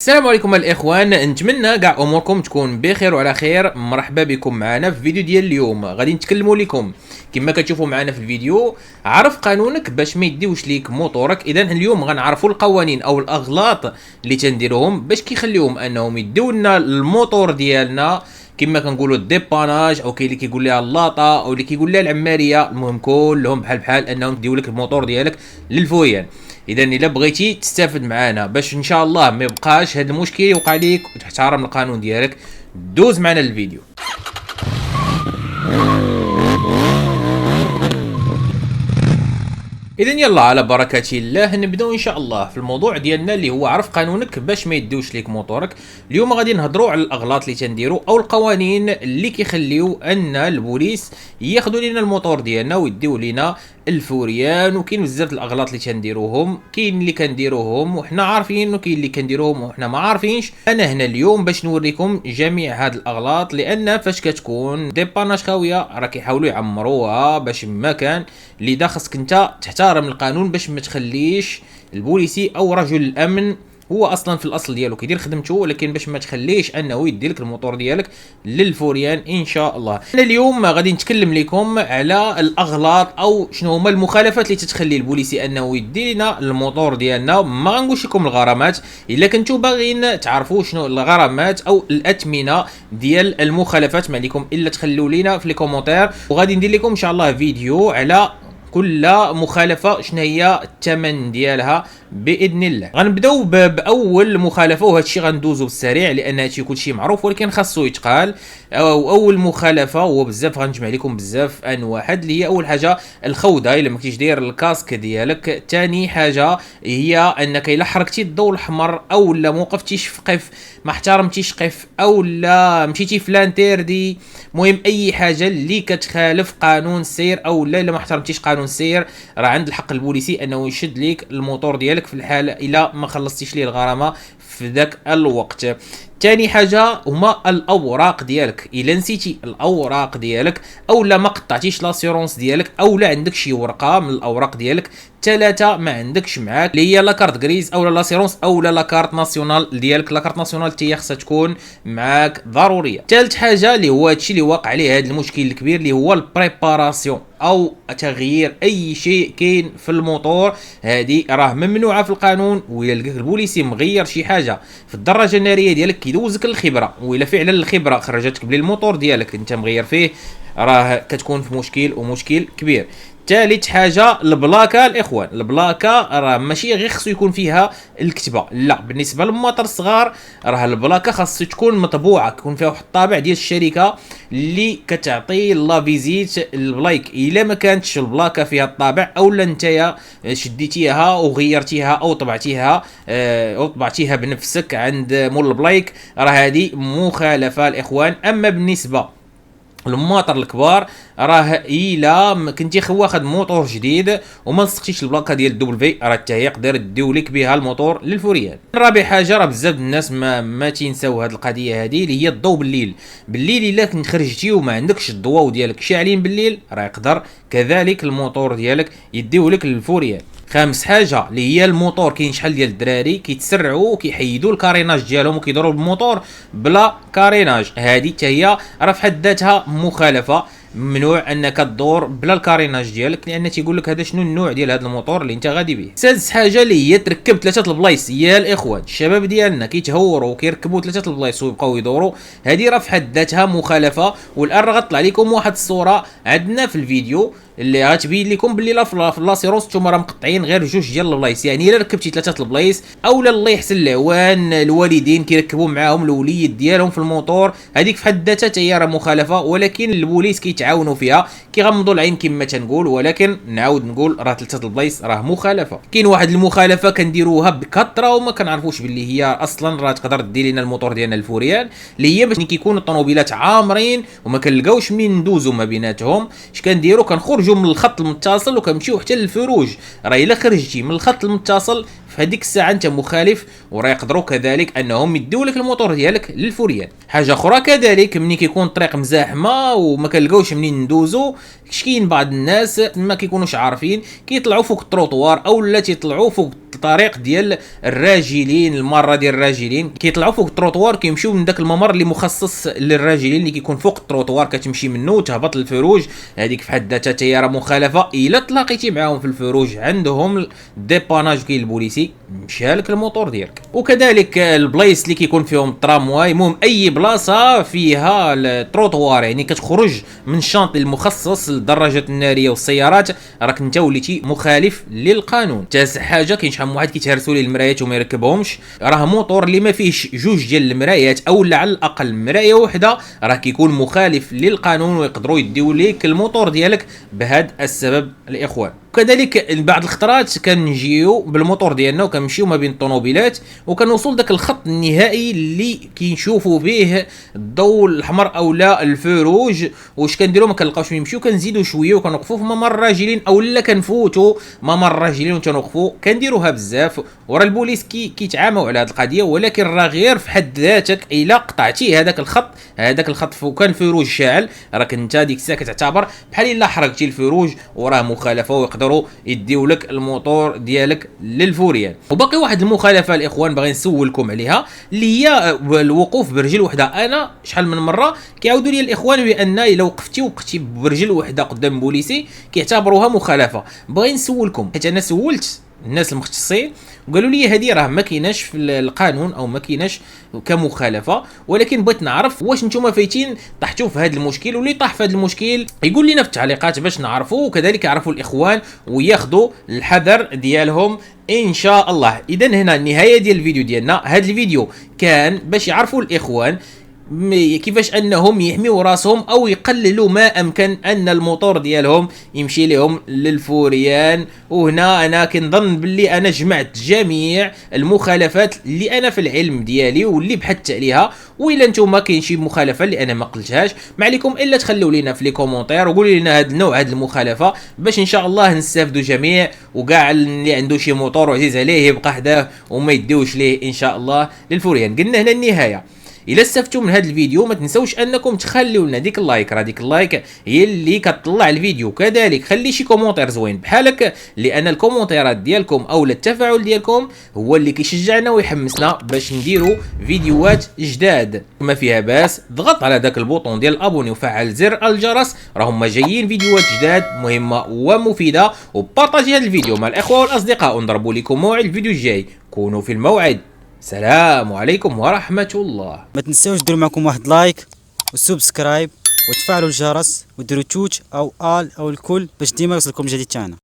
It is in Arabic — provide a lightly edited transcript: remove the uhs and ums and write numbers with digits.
السلام عليكم الاخوان، نتمنى كاع اموركم تكون بخير وعلى خير. مرحبا بكم معنا في فيديو ديال اليوم. غادي نتكلموا لكم كما كتشوفوا معنا في الفيديو. عرف قانونك باش ما يديوش ليك موتورك. اذا اليوم غنعرفوا القوانين او الاغلاط اللي تنديروهم باش كيخليوهم انهم يديو لنا الموتور ديالنا، كما كنقولوا الديباناج، او كاين اللي كيقول لها اللاطه، او اللي كيقول لها العماريه. المهم كلهم بحال انهم يديو لك الموتور ديالك للفويان. اذا الا بغيتي تستافد معنا باش ان شاء الله ما يبقاش هذا المشكل يوقع ليك وتحترم القانون ديالك، دوز معنا الفيديو. اذا يلا على بركه الله نبداو ان شاء الله في الموضوع ديالنا اللي هو عرف قانونك باش ما يديوش ليك موتورك. اليوم غادي نهضروا على الاغلاط اللي تنديروا او القوانين اللي كيخليو ان البوليس ياخذوا لنا الموتور ديالنا ويديو لنا الفوريان. وكاين بزاف الاغلاط اللي تنديروهم، كاين اللي كنديروهم وحنا عارفين وكاين اللي كنديروهم وحنا ما عارفينش. انا هنا اليوم باش نوريكم جميع هاد الاغلاط، لان فاش كتكون ديباناج خاويه راه كيحاولوا يعمروها باش ما كان. لذا خاصك انت تحترم القانون باش ما تخليش البوليسي او رجل الامن، هو اصلا في الاصل ديالو كيدير خدمته، ولكن باش ما تخليش انه يدي لك الموتور ديالك للفوريان ان شاء الله. انا اليوم غادي نتكلم لكم على الاغلاط او شنو هما المخالفات اللي تتخلي البوليسي انه يدي لنا الموتور ديالنا. ما غنقولش لكم الغرامات، الا كنتو باغيين تعرفوا شنو الغرامات او الاثمنه ديال المخالفات ما عليكم الا تخلوا لينا في لي كومونتير، وغادي ندير لكم ان شاء الله فيديو على كل مخالفه شنو هي الثمن ديالها باذن الله. غنبداو باول مخالفه، وهذا الشيء غندوزو بالسريع لان هادشي كلشي معروف ولكن خاصو يتقال. اول مخالفه هو بزاف غنجمع لكم بزاف انواع، اللي هي اول حاجه الخوضه الا ما كنتيش داير الكاسك ديالك. ثاني حاجه هي انك الا حركتي الضوء الاحمر او لا ما وقفتيش في قف، ما احترمتيش قف، او لا مشيتي في لانتيردي، المهم اي حاجه اللي كتخالف قانون السير او لا ما احترمتيش قانون السير، راه عند الحق البوليسي انه يشد لك الموتور ديالك في الحاله الا ما خلصتيش ليه الغرامه في ذاك الوقت. ثاني حاجه هما الاوراق ديالك. الا نسيتي الاوراق ديالك او لا ما قطعتيش لاسيرونس ديالك او لا عندك شي ورقه من الاوراق ديالك، ثلاثه ما عندكش معاك اللي هي لا كارت غريز او لا لاسيرونس او لا كارت ناسيونال ديالك. لا كارت ناسيونال حتى هي خصها تكون معاك ضروريه. ثالث حاجه اللي هو هادشي اللي واقع عليه هذا المشكل الكبير اللي هو البريباراسيون او تغيير اي شيء كاين في الموتور. هذه راه ممنوعه في القانون، وإلا لقاك البوليسي مغير شي حاجه في الدراجه الناريه ديالك كيدوزك الخبره، وإلا فعلا الخبره خرجتك بلي الموتور ديالك انت مغير فيه، راه كتكون في مشكل ومشكل كبير. ثالث حاجه البلاكه الاخوان. البلاكه راه ماشي غير خصو يكون فيها الكتبه، لا، بالنسبه للمواطر الصغار راه البلاكه خاص تكون مطبوعه، يكون فيها واحد الطابع ديال الشركه اللي كتعطي لا فيزيت البلايك. الا ما كانتش البلاكه فيها الطابع او لا نتايا شديتيها وغيرتيها او طبعتيها بنفسك عند مول البلايك، راه هذه مخالفه الاخوان. اما بالنسبه المواطر الكبار راه الا كنتي واخد موتور جديد وما لصقتيش البلاكه ديال الدبل في، راه حتى هي يقدر يديو لك بها الموتور للفوريان. رابع حاجه راه بزاف الناس ما تينساو هذه القضيه هذه اللي هي الضوء بالليل. الا كنت خرجتي وما عندكش الضواو ديالك شاعلين بالليل، راه يقدر كذلك الموتور ديالك يديو لك للفوريان. خامس حاجه اللي هي الموتور، كاين شحال ديال الدراري كيتسرعوا وكيحيدوا الكاريناج ديالهم وكيضربوا بالموتور بلا كاريناج. هذه حتى هي راه في حد ذاتها مخالفه، ممنوع انك تدور بلا الكاريناج ديالك، لان تيقول لك هذا شنو النوع ديال هذا الموتور اللي انت غادي به. سادس حاجه اللي هي تركب ثلاثه البلايص. يا الاخوان الشباب ديالنا كيتهوروا وكيركبوا ثلاثه البلايص ويبقاو يدوروا، هذه راه في حد ذاتها مخالفه. والان راه غطلع لكم واحد الصوره عندنا في الفيديو اللي غتبين لكم باللي لا في لاسيروس نتوما راه مقطعين غير جوج ديال البلايص. يعني الا ركبتي ثلاثه البلايص او لا الله يحسن العوان الوالدين كيركبوا معاهم الوليد ديالهم في الموتور، هذيك في حد ذاتها حتى هي راه مخالفه، ولكن البوليس كيتعاونوا فيها، كيغمضوا العين كما تنقول. ولكن نعاود نقول راه ثلاثه البلايص راه مخالفه. كاين واحد المخالفه كنديروها بكثره وما كنعرفوش باللي هي اصلا راه تقدر دير لنا الموتور ديالنا الفوريان، اللي هي باش كيكون الطوموبيلات عامرين وما كنلقاوش مين ندوزو ما بيناتهم. اش كنديروا؟ كنخرجوا من الخط المتصل وكنمشيو حتى للفروج. راه الا خرجتي من الخط المتصل في هذيك الساعه انت مخالف، وراه يقدروا كذلك انهم يديو لك الموتور ديالك للفوريان. حاجه اخرى كذلك، ملي كيكون الطريق مزاحمه وما كنلقاوش منين ندوزو، كاين بعض الناس ما كيكونوش عارفين كيطلعوا فوق التروطوار او لا تيطلعوا فوق الطريق ديال الراجلين، المره ديال الراجلين كيطلعوا فوق التروطوار، كيمشيو من داك الممر اللي مخصص للراجلين اللي كيكون فوق التروطوار، كتمشي منه وتهبط للفروج. هذيك في حد ذاتها هي راه مخالفه. الا تلاقيتي معاهم في الفروج عندهم ديباناج كاين البوليسي، مشالك الموتور ديالك. وكذلك البلايص اللي كيكون فيهم الترامواي، المهم اي بلاصه فيها التروطوار يعني كتخرج من الشانطي المخصص للدراجات الناريه والسيارات، راك انت وليتي مخالف للقانون. تاسع حاجه، كاين شحال من واحد كيتهرسوا ليه المرايات وما يركبهمش. راه موتور اللي ما فيهش جوج ديال المرايات او على الاقل مرايه واحده راه كيكون مخالف للقانون، ويقدروا يديو ليك الموتور ديالك بهذا السبب الاخوان. وكذلك بعض الخطرات كنجيو بالموتور ديالنا وكنمشيو ما بين الطوموبيلات وكنوصل داك الخط النهائي اللي كنشوفوا به الضوء الاحمر او لا الفروج. واش كنديروا؟ ما كنلقاوش نمشيو، كنزيدوا شويه وكنوقفوا في ممر الراجلين او لا كنفوتوا ممر الراجلين وتنوقفوا. كنديروها بزاف ورا البوليس كيتعاموا على هذه القضيه، ولكن راه غير في حد ذاتك الا قطعتي هذاك الخط وكان الفروج شاعل، راك انت ديك الساعه كتعتبر بحال الا حرقتي الفروج وراه مخالفه، ويقدروا يديو لك الموتور ديالك للفوريان. وباقي واحد المخالفه الاخوان باغي نسولكم عليها، اللي هي الوقوف برجل وحده. انا شحال من مره كيعاودوا لي الاخوان بان الا وقفتي برجل وحده قدام بوليسي كيعتبروها مخالفه. باغي نسولكم حيت انا سولت الناس المختصين وقالوا لي هذه راه ما كايناش في القانون او ما كايناش كمخالفه، ولكن بغيت نعرف واش نتوما فايتين طحتوا في هذا المشكل، واللي طاح في هذا المشكل يقول لنا في التعليقات باش نعرفوا، وكذلك يعرفوا الاخوان وياخذوا الحذر ديالهم ان شاء الله. اذا هنا النهايه ديال الفيديو ديالنا. هذا الفيديو كان باش يعرفوا الاخوان كيفاش انهم يحميوا راسهم او يقللوا ما امكن ان الموتور ديالهم يمشي لهم للفوريان. وهنا انا كنظن باللي انا جمعت جميع المخالفات اللي انا في العلم ديالي واللي بحثت عليها، والا نتوما كاين شي مخالفه اللي انا ما قلتهاش ما عليكم الا تخلوا لينا في لي كومونتير وقولوا لنا هذا النوع هذه المخالفه باش ان شاء الله نستافدوا جميع، وكاع اللي عنده شي موتور عزيز عليه يبقى حداه وما يديوش ليه ان شاء الله للفوريان. قلنا هنا النهايه. الا استفدتوا من هذا الفيديو ما تنسوش انكم تخليوا لنا ديك اللايك، راه ديك اللايك هي اللي كتطلع الفيديو. كذلك خلي شي كومونتير زوين بحالك، لان الكومونتيرات ديالكم او التفاعل ديالكم هو اللي كيشجعنا ويحمسنا باش نديروا فيديوهات جداد. ما فيها باس ضغط على داك البوطون ديال الابوني وفعل زر الجرس، راهم جايين فيديوهات جداد مهمه ومفيده. وبارطاجي هذا الفيديو مع الاخوه والاصدقاء، ونضربوا لكم موعد الفيديو الجاي. كونوا في الموعد. السلام عليكم ورحمة الله. ما تنساوش ديروا معكم واحد لايك وسبسكرايب وتفعلوا الجرس وديروا توت او ال او الكل باش ديما يوصلكم الجديد تاعنا.